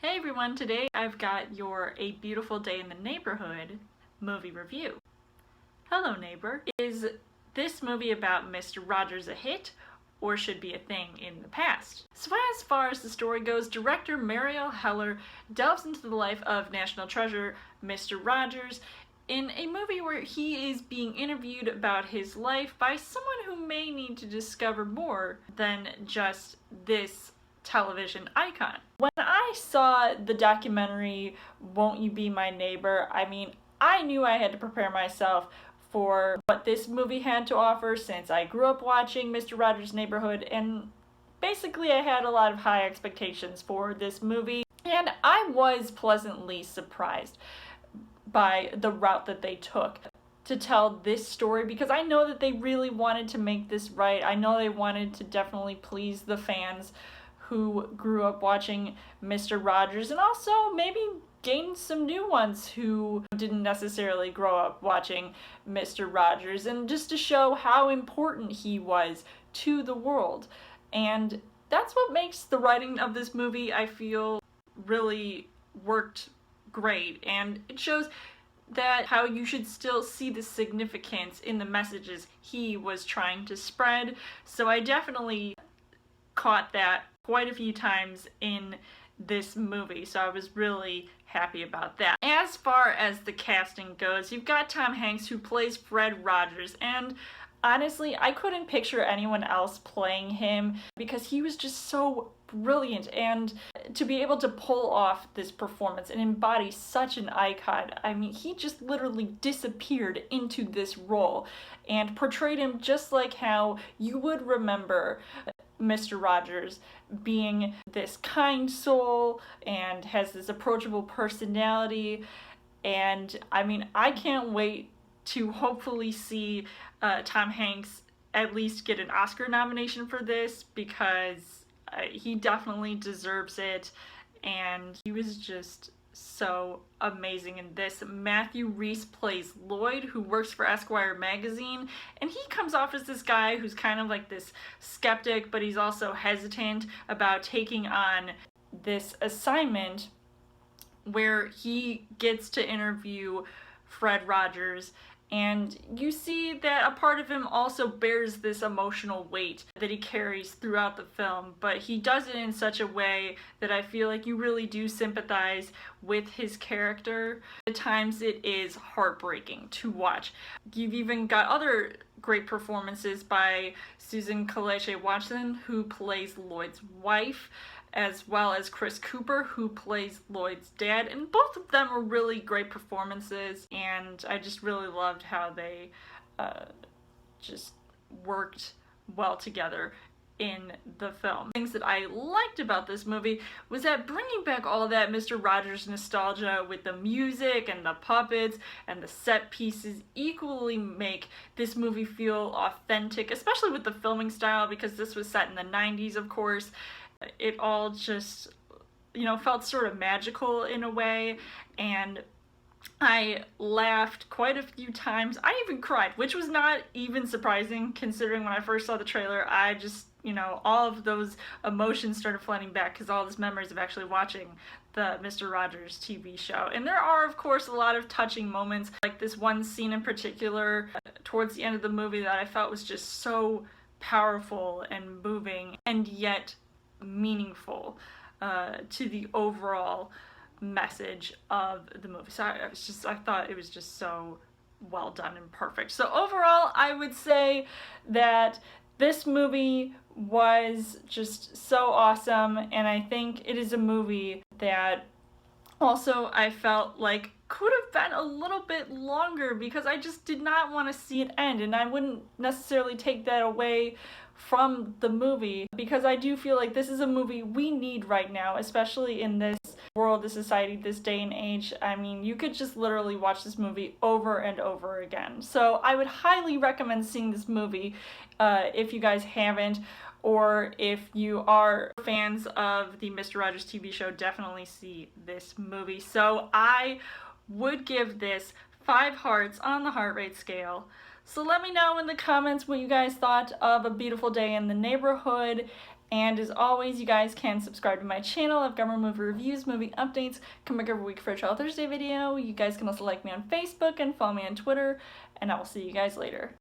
Hey everyone, today I've got your A Beautiful Day in the Neighborhood movie review. Hello neighbor. Is this movie about Mr. Rogers a hit or should be a thing in the past? So as far as the story goes, director Mariel Heller delves into the life of national treasure Mr. Rogers in a movie where he is being interviewed about his life by someone who may need to discover more than just this television icon. When I saw the documentary Won't You Be My Neighbor, I knew I had to prepare myself for what this movie had to offer since I grew up watching Mr. Rogers' Neighborhood, and basically I had a lot of high expectations for this movie, and I was pleasantly surprised by the route that they took to tell this story, because I know that they really wanted to make this right. I know they wanted to definitely please the fans who grew up watching Mr. Rogers, and also maybe gain some new ones who didn't necessarily grow up watching Mr. Rogers, and just to show how important he was to the world. And that's what makes the writing of this movie, I feel, really worked great, and it shows that how you should still see the significance in the messages he was trying to spread. So I definitely caught that quite a few times in this movie, so I was really happy about that. As far as the casting goes, you've got Tom Hanks, who plays Fred Rogers, and honestly, I couldn't picture anyone else playing him because he was just so brilliant, and to be able to pull off this performance and embody such an icon, he just literally disappeared into this role and portrayed him just like how you would remember Mr. Rogers being this kind soul and has this approachable personality. And I can't wait to hopefully see Tom Hanks at least get an Oscar nomination for this, because he definitely deserves it, and he was just so amazing in this. Matthew Rhys plays Lloyd, who works for Esquire magazine, and he comes off as this guy who's kind of like this skeptic, but he's also hesitant about taking on this assignment where he gets to interview Fred Rogers. And you see that a part of him also bears this emotional weight that he carries throughout the film, but he does it in such a way that I feel like you really do sympathize with his character. At times it is heartbreaking to watch. You've even got other great performances by Susan Kelechi Watson, who plays Lloyd's wife, as well as Chris Cooper, who plays Lloyd's dad, and both of them are really great performances, and I just really loved how they just worked well together in the film. Things that I liked about this movie was that bringing back all that Mr. Rogers nostalgia with the music and the puppets and the set pieces equally make this movie feel authentic, especially with the filming style, because this was set in the 90s, of course. It all just, felt sort of magical in a way, and I laughed quite a few times. I even cried, which was not even surprising considering when I first saw the trailer. I just, all of those emotions started flooding back because all those memories of actually watching the Mr. Rogers TV show. And there are, of course, a lot of touching moments, like this one scene in particular towards the end of the movie that I felt was just so powerful and moving, and yet meaningful to the overall message of the movie. So I thought it was just so well done and perfect. So overall, I would say that this movie was just so awesome, and I think it is a movie that also I felt like could have been a little bit longer, because I just did not want to see it end, and I wouldn't necessarily take that away from the movie, because I do feel like this is a movie we need right now, especially in this world, this society, this day and age. You could just literally watch this movie over and over again. So I would highly recommend seeing this movie if you guys haven't, or if you are fans of the Mr. Rogers TV show, definitely see this movie. So I would give this 5 hearts on the heart rate scale. So let me know in the comments what you guys thought of A Beautiful Day in the Neighborhood. And as always, you guys can subscribe to my channel. I've got more movie reviews, movie updates, come back every week for a Trial Thursday video. You guys can also like me on Facebook and follow me on Twitter, and I will see you guys later.